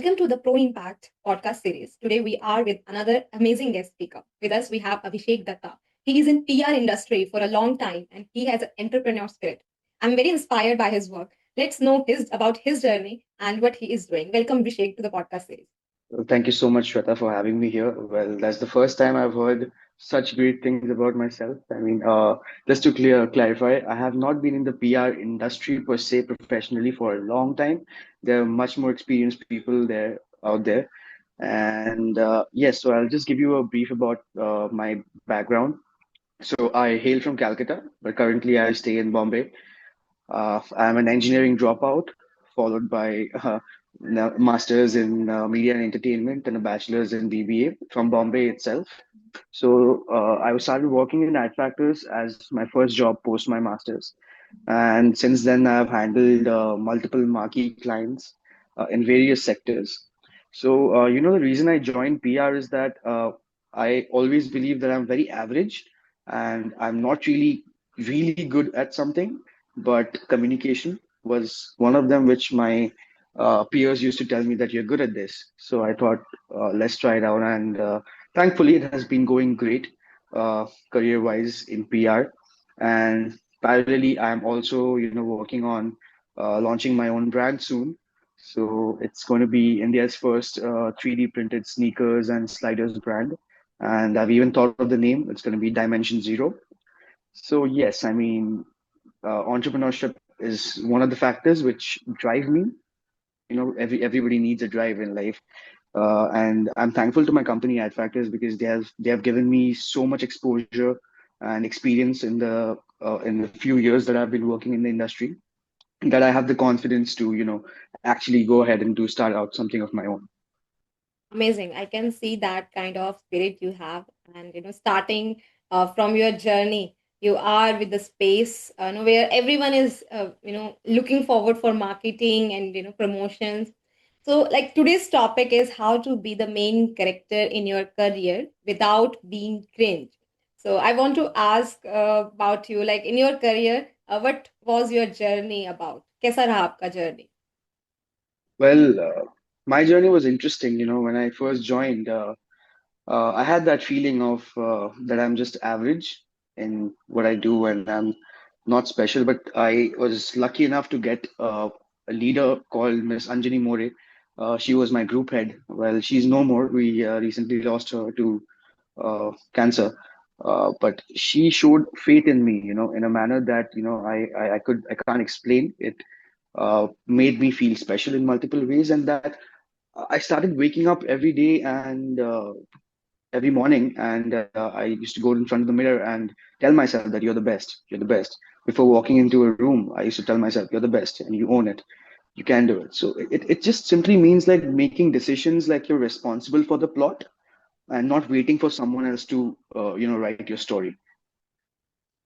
welcome to the Pro Impact podcast series. Today we are with another amazing guest speaker. With us we have Abhishek Dutta. He is in PR industry for a long time and he has an entrepreneur spirit. I'm very inspired by his work. Let's know about his journey and what he is doing. Welcome Abhishek to the podcast series. Well, thank you so much, Shweta, for having me here. Well, that's the first time I've heard such great things about myself. Just to clarify, I have not been in the PR industry per se professionally for a long time. There are much more experienced people out there. And yes, so I'll just give you a brief about my background. So I hail from Calcutta, but currently I stay in Bombay. I'm an engineering dropout, followed by master's in media and entertainment and a bachelor's in BBA from Bombay itself. So I started working in ad factors as my first job post my master's, and since then I've handled multiple marquee clients in various sectors. So the reason I joined PR is that I always believe that I'm very average and I'm not really good at something, but communication was one of them, which my peers used to tell me that you're good at this. So I thought, let's try it out. And thankfully, it has been going great career-wise in PR. And parallelly, I'm also, working on launching my own brand soon. So it's going to be India's first 3D printed sneakers and sliders brand. And I've even thought of the name. It's going to be Dimension Zero. So yes, entrepreneurship is one of the factors which drive me. Everybody needs a drive in life, and I'm thankful to my company Ad Factors because they have given me so much exposure and experience in the few years that I've been working in the industry that I have the confidence to actually go ahead and do start out something of my own. Amazing. I can see that kind of spirit you have. And, starting from your journey, you are with the space, where everyone is, looking forward for marketing and, promotions. So, like today's topic is how to be the main character in your career without being cringe. So, I want to ask about you, like in your career, what was your journey about? कैसा रहा आपका journey? Well, my journey was interesting. When I first joined, I had that feeling of that I'm just average in what I do and I'm not special. But I was lucky enough to get a leader called Miss Anjani More. She was my group head. Well, she's no more. We recently lost her to cancer. But she showed faith in me, in a manner that I can't explain. It made me feel special in multiple ways, and that I started waking up every day and every morning, and I used to go in front of the mirror and tell myself that you're the best. Before walking into a room, I used to tell myself, you're the best, and you own it. You can do it. So it just simply means like making decisions like you're responsible for the plot and not waiting for someone else to, write your story.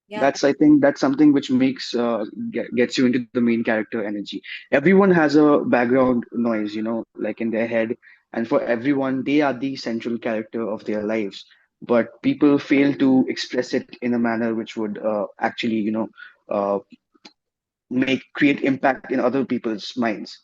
Yeah. I think that's something which gets you into the main character energy. Everyone has a background noise, like in their head, and for everyone they are the central character of their lives, but people fail to express it in a manner which would actually uh, make create impact in other people's minds.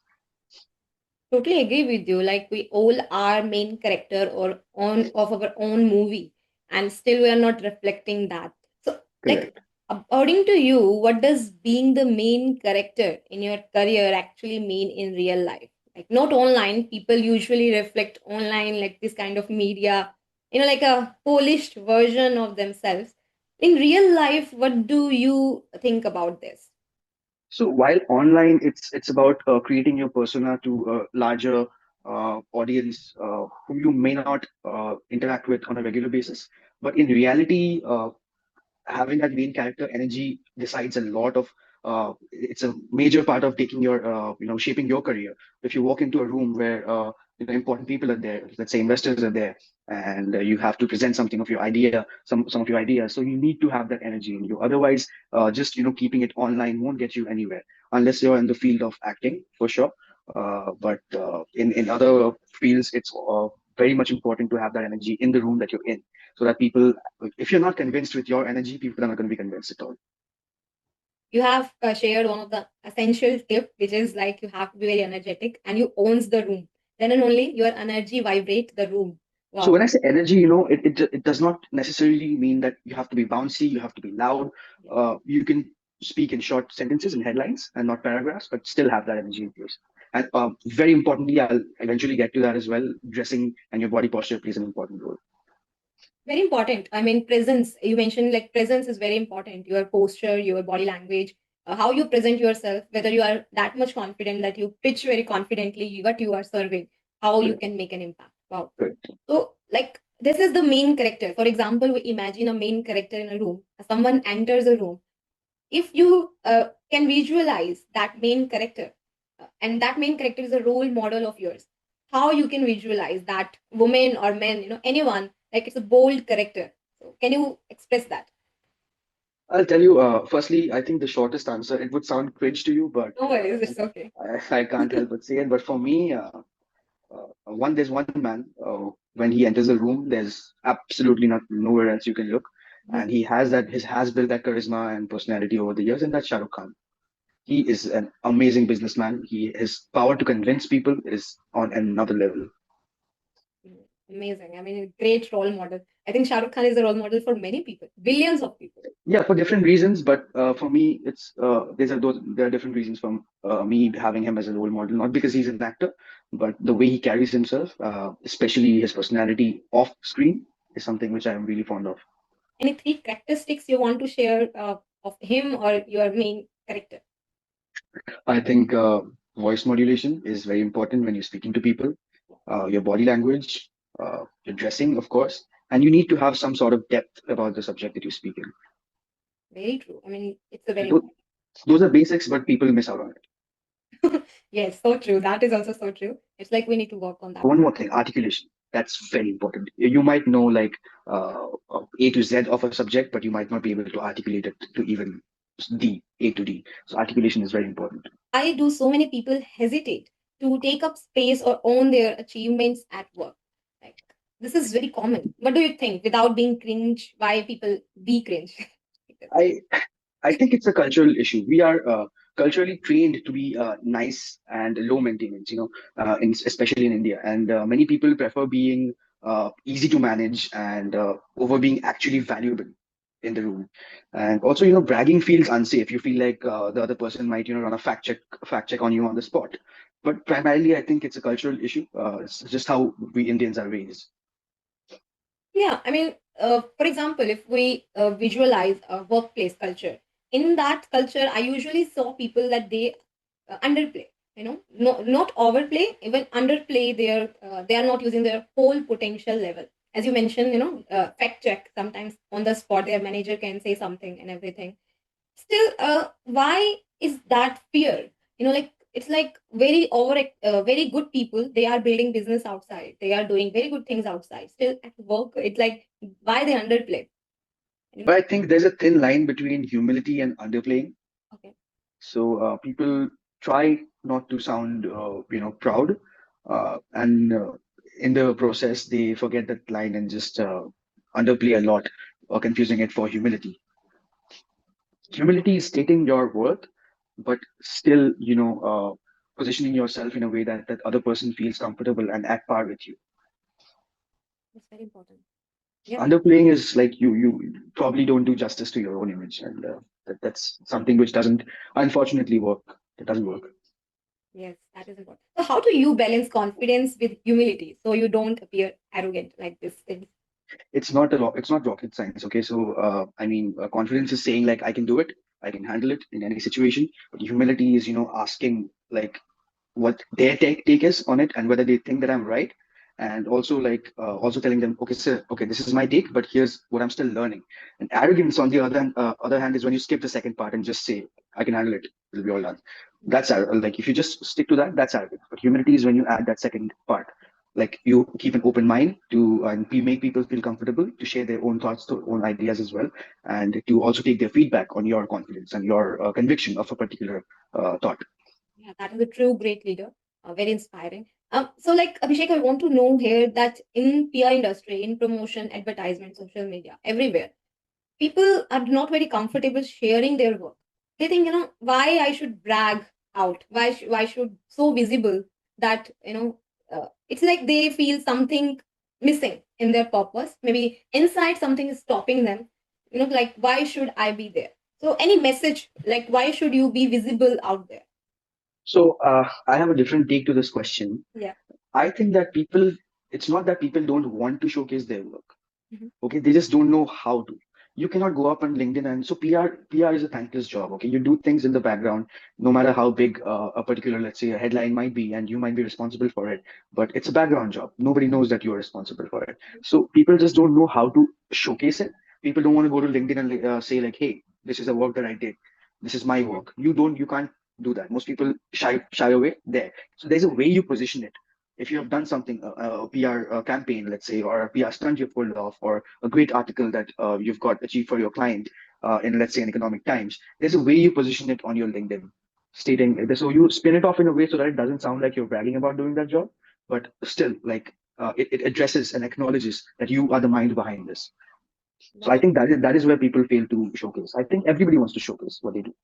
Totally agree with you. Like we all are main character or on of our own movie, and still we are not reflecting that. So, like Correct. according to you, what does being the main character in your career actually mean in real life? Like not online. People usually reflect online, like this kind of media, like a polished version of themselves. In real life, what do you think about this? So while online, it's about creating your persona to a larger audience whom you may not interact with on a regular basis, but in reality, having that main character energy decides a lot of it's a major part of taking your shaping your career. If you walk into a room where important people are there, let's say investors are there, and you have to present something of your idea, some of your ideas, so you need to have that energy in you. Otherwise just keeping it online won't get you anywhere unless you're in the field of acting for sure. But in other fields it's very much important to have that energy in the room that you're in, so that people, if you're not convinced with your energy, people are not going to be convinced at all. You have shared one of the essential tip, which is like you have to be very energetic and you owns the room. then and only your energy vibrate the room. So when Wow. I say energy, it does not necessarily mean that you have to be bouncy, you have to be loud. Yeah. You can speak in short sentences and headlines and not paragraphs, but still have that energy in place. And very importantly, I'll eventually get to that as well. Dressing and your body posture plays an important role. Very important. I mean, presence. You mentioned like presence is very important. Your posture, your body language, how you present yourself, whether you are that much confident that you pitch very confidently what you are serving, how you Correct. can make an impact. Wow. Correct. So, like, this is the main character. For example, we imagine a main character in a room. Someone enters a room. If you can visualize that main character, and that main character is a role model of yours, how you can visualize that woman or man, anyone, like it's a bold character. So, can you express that? I'll tell you. Firstly, I think the shortest answer. It would sound cringe to you, but No worries, it's okay. I can't help but say it. But for me, there's one man. When he enters a room, there's absolutely not nowhere else you can look, Mhm. and he has built that charisma and personality over the years, and that's Shah Rukh Khan. He is an amazing businessman. His power to convince people is on another level. Amazing. I mean, great role model. I think Shah Rukh Khan is a role model for many people, billions of people. Yeah, for different reasons, but for me, there are different reasons from me having him as a role model. Not because he's an actor, but the way he carries himself, especially his personality off screen, is something which I am really fond of. Any three characteristics you want to share of him or your main character? I think voice modulation is very important when you're speaking to people. Your body language, your dressing, of course, and you need to have some sort of depth about the subject that you're speaking. Very true. I mean, it's a very Those, important. those are basics, but people miss out on it. Yes, so true. That is also so true. It's like we need to work on that. One more thing, articulation. That's very important. You might know like A to Z of a subject, but you might not be able to articulate it to even D, A to D. So articulation is very important. Why do so many people hesitate to take up space or own their achievements at work? Like, this is very common. What do you think? Without being cringe, why people be cringe? I I think it's a cultural issue. We are culturally trained to be nice and low maintenance, especially in India. And many people prefer being easy to manage and over being actually valuable in the room. And also, bragging feels unsafe. You feel like the other person might, run a fact check on you on the spot. But primarily, I think it's a cultural issue. It's just how we Indians are raised. Yeah, I mean, for example, if we visualize a workplace culture, in that culture, I usually saw people that they underplay. Not overplay, even underplay. They are not using their whole potential level. As you mentioned, fact check sometimes on the spot. Their manager can say something and everything. Still, why is that fear? Like it's like very good people. They are building business outside. They are doing very good things outside. Still at work, it's like why they underplay. But I think there's a thin line between humility and underplaying. Okay. So people try not to sound, proud, and in the process they forget that line and just underplay a lot, or confusing it for humility. Humility is stating your worth, but still, positioning yourself in a way that that other person feels comfortable and at par with you. That's very important. Yeah. Underplaying is like you probably don't do justice to your own image, and that's something which doesn't, unfortunately, work. It doesn't work. Yes, that is important. So how do you balance confidence with humility so you don't appear arrogant like this thing? It's not rocket science. Okay, so I mean, confidence is saying like I can do it, I can handle it in any situation, but humility is, asking like what their take is on it and whether they think that I'm right. And also like also telling them, okay, sir, okay, this is my take, but here's what I'm still learning. And arrogance, on the other hand, is when you skip the second part and just say, I can handle it, it'll be all done. Like if you just stick to that, that's arrogance. But humility is when you add that second part. Like you keep an open mind to and make people feel comfortable to share their own thoughts, their own ideas as well, and to also take their feedback on your confidence and your conviction of a particular thought. Yeah, that is a true great leader. Very inspiring. So like Abhishek, I want to know here that in PR industry, in promotion, advertisement, social media, everywhere, people are not very comfortable sharing their work. They think, why I should brag out? Why should so visible that It's like they feel something missing in their purpose. Maybe inside something is stopping them. Like why should I be there? So any message, like why should you be visible out there? So I have a different take to this question. Yeah. I think that people, it's not that people don't want to showcase their work. Mhm. Okay, they just don't know how to. You cannot go up on LinkedIn, and so PR is a thankless job. Okay, you do things in the background, no matter how big a particular, let's say, a headline might be, and you might be responsible for it, but it's a background job. Nobody knows that you're responsible for it. So people just don't know how to showcase it. People don't want to go to LinkedIn and say like, hey, this is the work that I did, this is my work. You can't do that. Most people shy away there. So there's a way you position it. If you have done something, a PR campaign, let's say, or a PR stunt you've pulled off, or a great article that you've got achieved for your client in, let's say, an economic times, there's a way you position it on your LinkedIn, stating so you spin it off in a way so that it doesn't sound like you're bragging about doing that job, but still, like it addresses and acknowledges that you are the mind behind this. So I That's think that is where people fail to showcase. I think everybody wants to showcase what they do.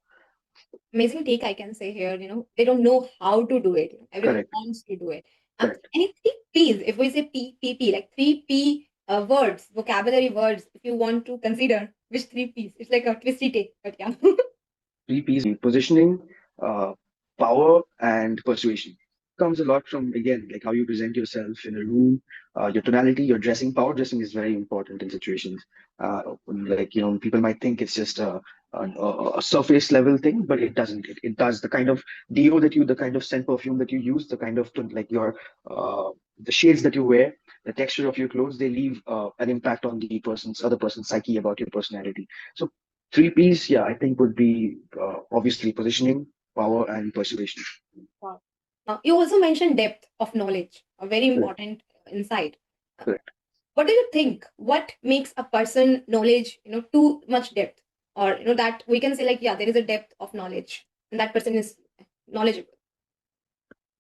amazing take, I can say here. They don't know how to do it. Everyone Correct. wants to do it. Correct. Any three P's, if we say P, like three P words, vocabulary words, if you want to consider which three P's, it's like a twisty take, but yeah. Three P's would be positioning, power, and persuasion. Comes a lot from, again, like how you present yourself in a room, your tonality, your dressing. Power dressing is very important in situations. Like, people might think it's just a surface level thing, but it doesn't. It does. The kind of the kind of scent perfume that you use, the kind of like uh, the shades that you wear, the texture of your clothes, they leave an impact on the other person's psyche about your personality. So three P's, yeah, I think would be obviously positioning, power, and persuasion. Wow. Now, you also mentioned depth of knowledge, a very Correct. important insight. Uh, Correct. What do you think? What makes a person knowledge, too much depth? Or, that we can say like, yeah, there is a depth of knowledge and that person is knowledgeable.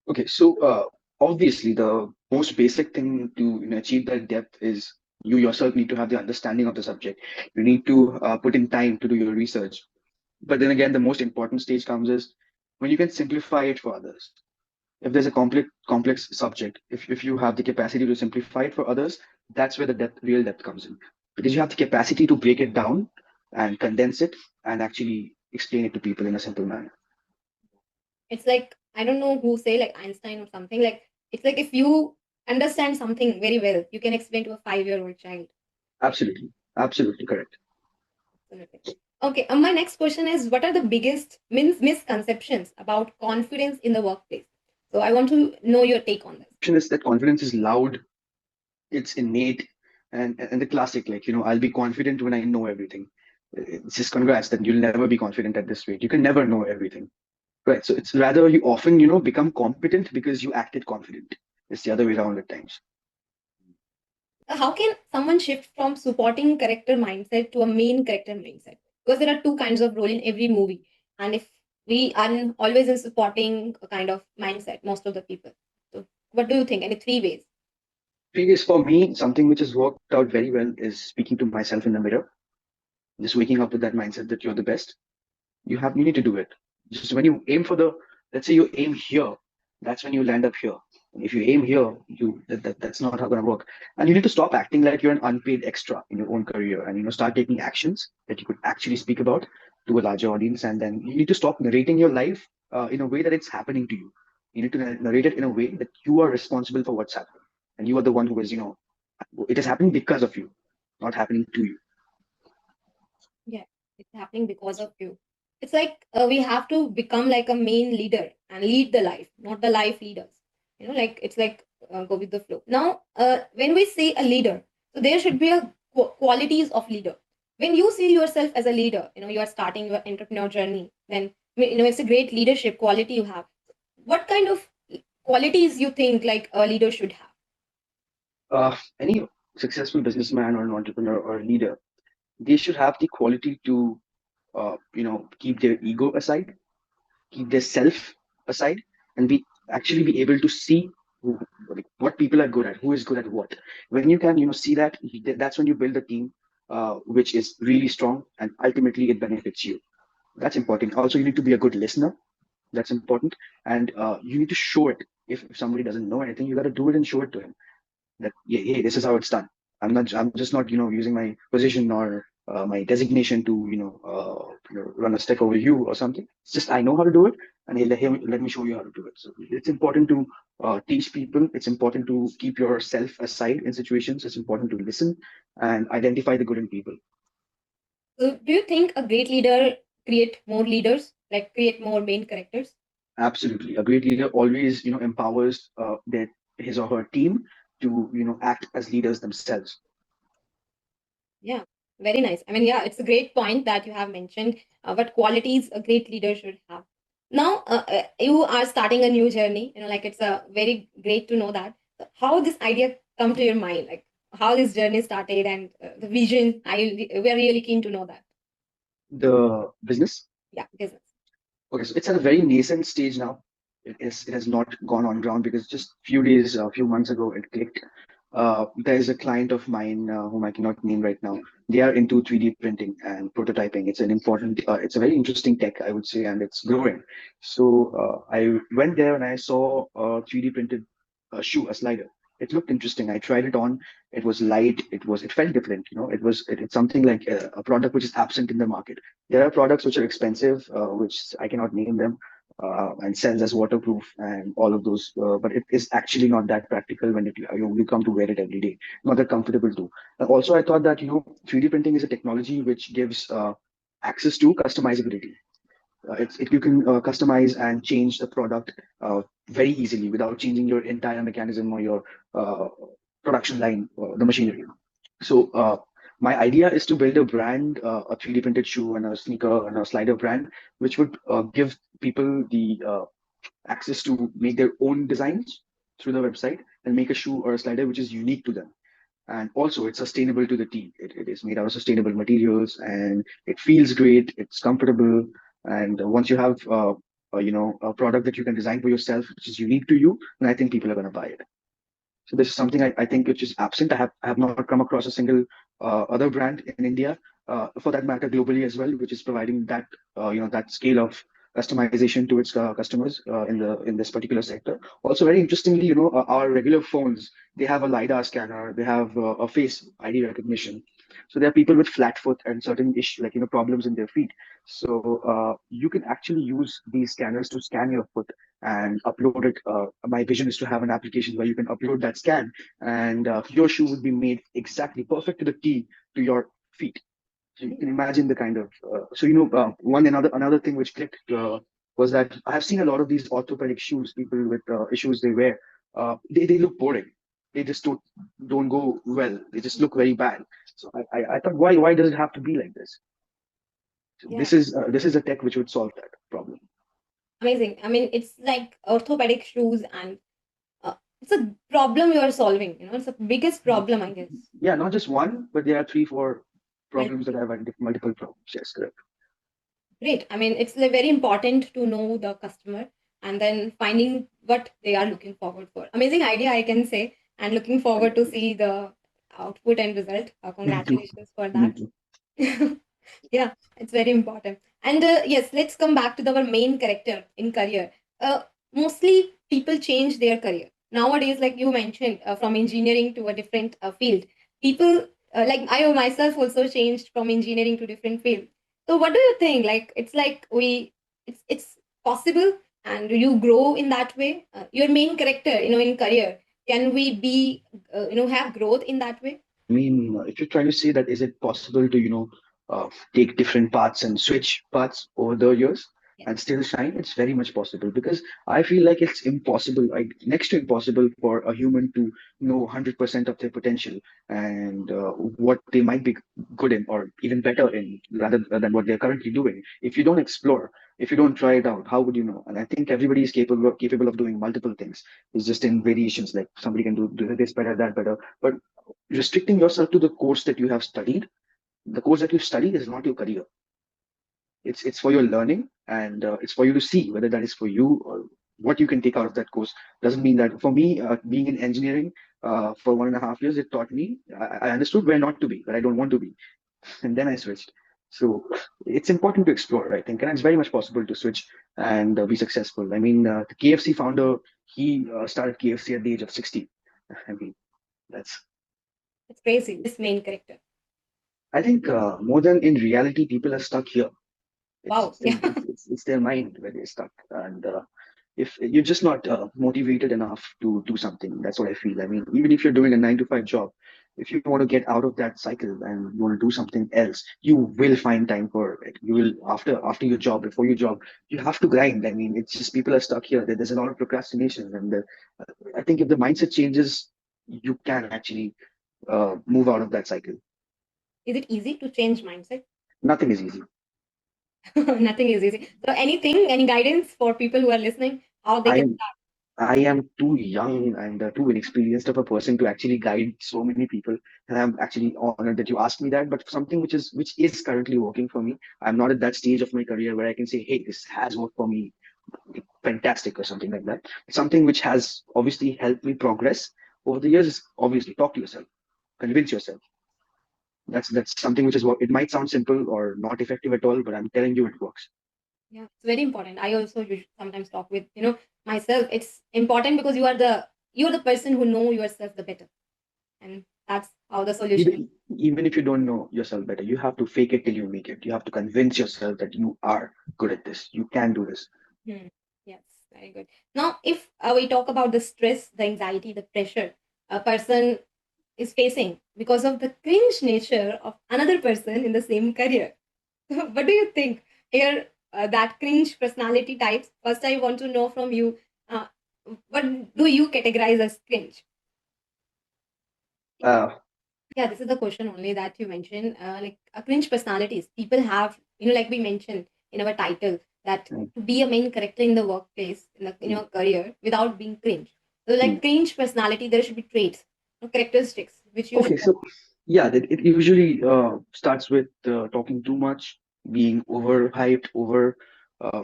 Okay, so obviously the most basic thing to achieve that depth is you yourself need to have the understanding of the subject. You need to put in time to do your research. But then again, the most important stage comes is when you can simplify it for others. If there's a complex subject, if you have the capacity to simplify it for others, that's where the real depth comes in, because you have the capacity to break it down and condense it and actually explain it to people in a simple manner. It's like, I don't know who say like Einstein or something. Like, it's like if you understand something very well, you can explain to a 5-year-old child. Absolutely, absolutely correct. Absolutely. Okay. My next question is, what are the biggest misconceptions about confidence in the workplace? So I want to know your take on this. Option is that confidence is loud, it's innate, and the classic, like, I'll be confident when I know everything. It's just congrats that you'll never be confident at this rate. You can never know everything. Right. So it's rather you often, become competent because you acted confident. It's the other way around at times. How can someone shift from supporting character mindset to a main character mindset? Because there are two kinds of role in every movie, and if we are always in supporting a kind of mindset, most of the people. So, what do you think? Any three ways? Previous for me, something which has worked out very well is speaking to myself in the mirror, just waking up with that mindset that you're the best. You need to do it. Just when you aim for the, let's say you aim here, that's when you land up here. And if you aim here, that's not how gonna work. And you need to stop acting like you're an unpaid extra in your own career, and start taking actions that you could actually speak about to a larger audience. And then you need to stop narrating your life in a way that it's happening to you. You need to narrate it in a way that you are responsible for what's happening, and you are the one who is, it is happening because of you, not happening to you. Yeah, it's happening because of you. It's like we have to become like a main leader and lead the life, not the life leaders. Like it's like go with the flow. Now, when we say a leader, so there should be a qualities of leader. When you see yourself as a leader, you are starting your entrepreneur journey. Then it's a great leadership quality you have. What kind of qualities you think like a leader should have? Any successful businessman or an entrepreneur or a leader, they should have the quality to keep their ego aside, keep their self aside, and be actually be able to see like, what people are good at, who is good at what. When you can see that, that's when you build a team which is really strong, and ultimately it benefits you. That's important. Also, you need to be a good listener. That's important, and you need to show it. If somebody doesn't know anything, you got to do it and show it to him that, yeah, hey, this is how it's done. I'm just not, using my position or my designation to, run a stick over you or something. It's just I know how to do it, and let me show you how to do it. So it's important to teach people. It's important to keep yourself aside in situations. It's important to listen and identify the good in people. So, do you think a great leader create more leaders, like create more main characters? Absolutely, a great leader always, empowers their his or her team to, act as leaders themselves. Yeah, very nice. I mean, yeah, it's a great point that you have mentioned. What qualities a great leader should have. Now, you are starting a new journey. Like it's a very great to know that. So how this idea come to your mind, like how this journey started and the vision. We are really keen to know that. The business. Yeah, business. Okay, so it's at a very nascent stage now. It has not gone on ground because just a few months ago, it clicked. There's a client of mine whom I cannot name right now. They are into 3D printing and prototyping. It's a very interesting tech, I would say, and it's growing. So I went there and I saw a 3D printed shoe, a slider. It looked interesting. I tried it on. It was light. It felt different. It's something like a product which is absent in the market. There are products which are expensive, which I cannot name them, and sells as waterproof and all of those. But it is actually not that practical when you come to wear it every day. Not that comfortable too. Also, I thought that 3D printing is a technology which gives access to customizability. You can customize and change the product very easily without changing your entire mechanism or your uh, production line, the machinery. So my idea is to build a brand, a 3D printed shoe and a sneaker and a slider brand, which would give people the access to make their own designs through the website and make a shoe or a slider which is unique to them. And also, it's sustainable to the T. It is made out of sustainable materials, and it feels great. It's comfortable, and once you have a product that you can design for yourself, which is unique to you, then I think people are going to buy it. So this is something I think which is absent. I have not come across a single other brand in India, for that matter, globally as well, which is providing that scale of customization to its customers in this particular sector. Also, very interestingly, our regular phones, they have a lidar scanner, they have a face ID recognition. So there are people with flat foot and certain issue like problems in their feet. So you can actually use these scanners to scan your foot and upload it. My vision is to have an application where you can upload that scan, and your shoe would be made exactly perfect to the T to your feet. So you can imagine the kind of one another thing which clicked was that I have seen a lot of these orthopedic shoes. People with issues they wear, they look boring. They just don't go well. They just look very bad. So I thought, why does it have to be like this? So Yeah, this is a tech which would solve that problem. amazing. I mean, it's like orthopedic shoes, and it's a problem you are solving. It's the biggest problem, I guess. Yeah, not just one, but there are three, four problems that Multiple. have multiple problems. Yes, correct. Great. I mean, it's like very important to know the customer and then finding what they are looking forward for. Amazing idea, I can say, and looking Thank forward to you. see the output and result. Me too. Congratulations for Me that. too. Yeah, it's very important. And yes, let's come back to our main character in career. Uh, Mostly people change their career nowadays, like you mentioned, from engineering to a different field. People like I myself also changed from engineering to different field. So, what do you think? Like, it's possible, and you grow in that way. Your main character, in career, can we be, have growth in that way? I mean, if you're trying to say that, is it possible to, take different paths and switch paths over the years Yes. and still shine? It's very much possible because I feel like it's impossible, like next to impossible for a human to know 100% of their potential and what they might be good in or even better in rather than what they're currently doing. If you don't explore, if you don't try it out, how would you know? And I think everybody is capable of doing multiple things. It's just in variations, like somebody can do this better, that better. But restricting yourself to the course that you have studied, the course that you studied is not your career. It's for your learning, and it's for you to see whether that is for you or what you can take out of that course. Doesn't mean that for me, being in engineering for 1.5 years, it taught me I understood where not to be, where I don't want to be, and then I switched. So it's important to explore, I think, and it's very much possible to switch and be successful. I mean, the KFC founder, he started KFC at the age of 60. I mean, that's, It's crazy. This main character. I think, more than in reality, people are stuck here. Wow. Yeah. It's their mind where they're stuck. And if you're just not motivated enough to do something, that's what I feel. I mean, even if you're doing a 9 to 5 job, if you want to get out of that cycle and you want to do something else, you will find time for it. You will, after your job, before your job, you have to grind. I mean, it's just people are stuck here. There's a lot of procrastination, and I think if the mindset changes, you can actually move out of that cycle. Is it easy to change mindset? Nothing is easy. Nothing is easy. So anything, any guidance for people who are listening, how they I can am I am too young and too inexperienced of a person to actually guide so many people. And I'm actually honored that you asked me that. But something which is currently working for me, I'm not at that stage of my career where I can say, hey, this has worked for me, fantastic or something like that. Something which has obviously helped me progress over the years is obviously talk to yourself, convince yourself. That's something which is what it might sound simple or not effective at all, but I'm telling you it works. Yeah, it's very important. I also sometimes talk with myself. It's important because you're the person who know yourself the better, and that's how the solution is. Even if you don't know yourself better, you have to fake it till you make it. You have to convince yourself that you are good at this. You can do this. Hmm. Yes, very good. Now, if we talk about the stress, the anxiety, the pressure a person is facing because of the cringe nature of another person in the same career, what do you think here? That cringe personality types. First, I want to know from you. Uh, what do you categorize as cringe? Uh, Yeah, this is the question only that you mentioned. Like cringe personalities, people have, like we mentioned in our title, that mm, to be a main character in the workplace, in mm, your career, without being cringe. So, like mm. cringe personality, there should be traits, characteristics which you should. Okay, so yeah, it usually starts with talking too much, being overhyped,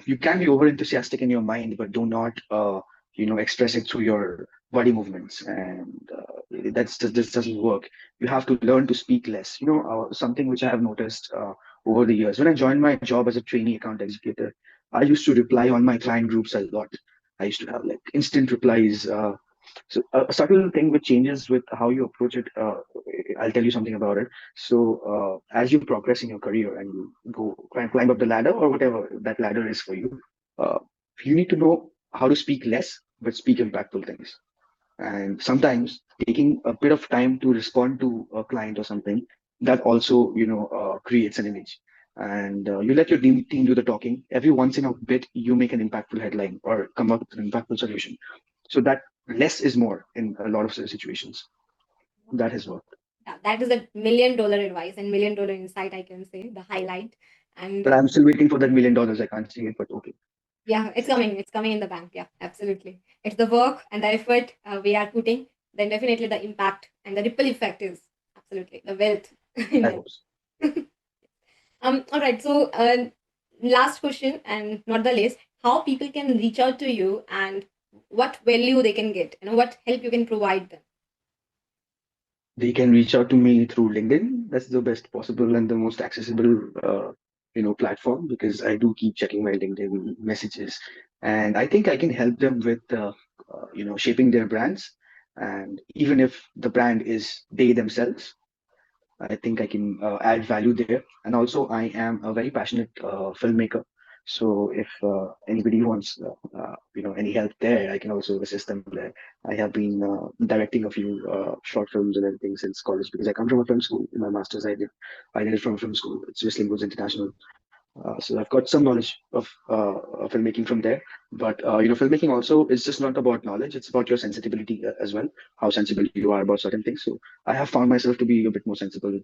you can be over enthusiastic in your mind, but do not, express it through your body movements, and this doesn't work. You have to learn to speak less. Something which I have noticed over the years when I joined my job as a trainee account executive, I used to reply on my client groups a lot. I used to have like instant replies. So a subtle thing which changes with how you approach it. I'll tell you something about it. So as you progress in your career and you go climb up the ladder or whatever that ladder is for you, uh, you need to know how to speak less but speak impactful things. And sometimes taking a bit of time to respond to a client or something, that also creates an image. And you let your team do the talking. Every once in a bit, you make an impactful headline or come up with an impactful solution. So that less is more in a lot of situations. That has worked. Yeah, that is a $1 million advice and $1 million insight, I can say, the highlight. And But I'm still waiting for that $1 million. I can't see it, but okay. yeah, it's coming. It's coming in the bank. Yeah, absolutely. It's the work and the effort we are putting. Then definitely the impact and the ripple effect is absolutely the wealth in I that. hope so. All right. So, last question and not the least, how people can reach out to you and what value they can get, what help you can provide them. They can reach out to me through LinkedIn. That's the best possible and the most accessible, platform, because I do keep checking my LinkedIn messages, and I think I can help them with, shaping their brands. And even if the brand is they themselves, I think I can add value there. And also, I am a very passionate filmmaker. So if anybody wants, any help there, I can also assist them there. I have been directing a few short films and everything since college because I come from a film school. In my master's, I did it from a film school. It's Whistling Woods International. So I've got some knowledge of filmmaking from there. But filmmaking also is just not about knowledge; it's about your sensitivity as well, how sensible you are about certain things. So I have found myself to be a bit more sensible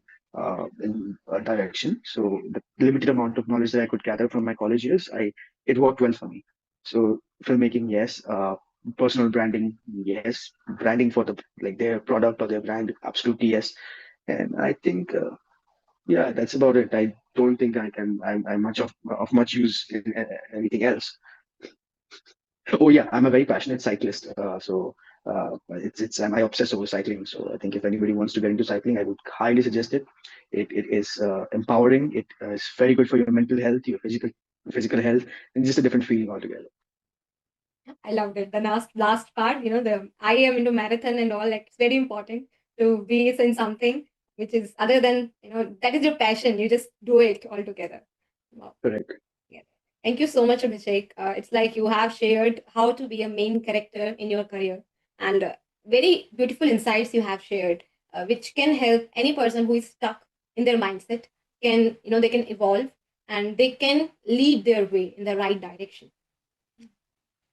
in a direction. So the limited amount of knowledge that I could gather from my college years, it worked well for me. So filmmaking, yes. Personal branding, yes. Branding for their product or their brand, absolutely yes. And I think. Yeah, that's about it. I don't think I'm much of much use in anything else. Oh yeah, I'm a very passionate cyclist. So It's and I obsess over cycling. So I think if anybody wants to get into cycling, I would highly suggest it. It is empowering. It is very good for your mental health, your physical health, and just a different feeling altogether. I loved it. The last part, the I am into marathon and all. Like it's very important to be in something which is other than that is your passion. You just do it all together. Wow. Correct. Yeah. Thank you so much, Abhishek. It's like you have shared how to be a main character in your career, and very beautiful insights you have shared, which can help any person who is stuck in their mindset. They can evolve and they can lead their way in the right direction.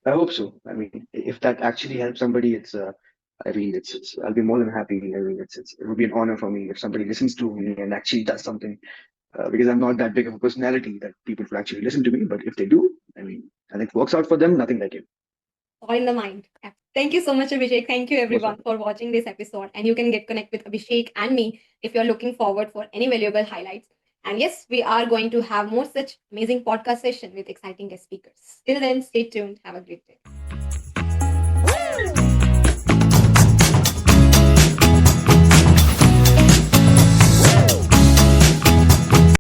I hope so. I mean, if that actually helps somebody, I mean, it's. I'll be more than happy. I mean, it would be an honor for me if somebody listens to me and actually does something. Because I'm not that big of a personality that people would actually listen to me. But if they do, I mean, and it works out for them, nothing like it. All in the mind. Yeah. Thank you so much, Abhishek. Thank you, Most everyone, welcome. for watching this episode. And you can get connect with Abhishek and me if you're looking forward for any valuable highlights. And yes, we are going to have more such amazing podcast session with exciting guest speakers. Till then, stay tuned. Have a great day.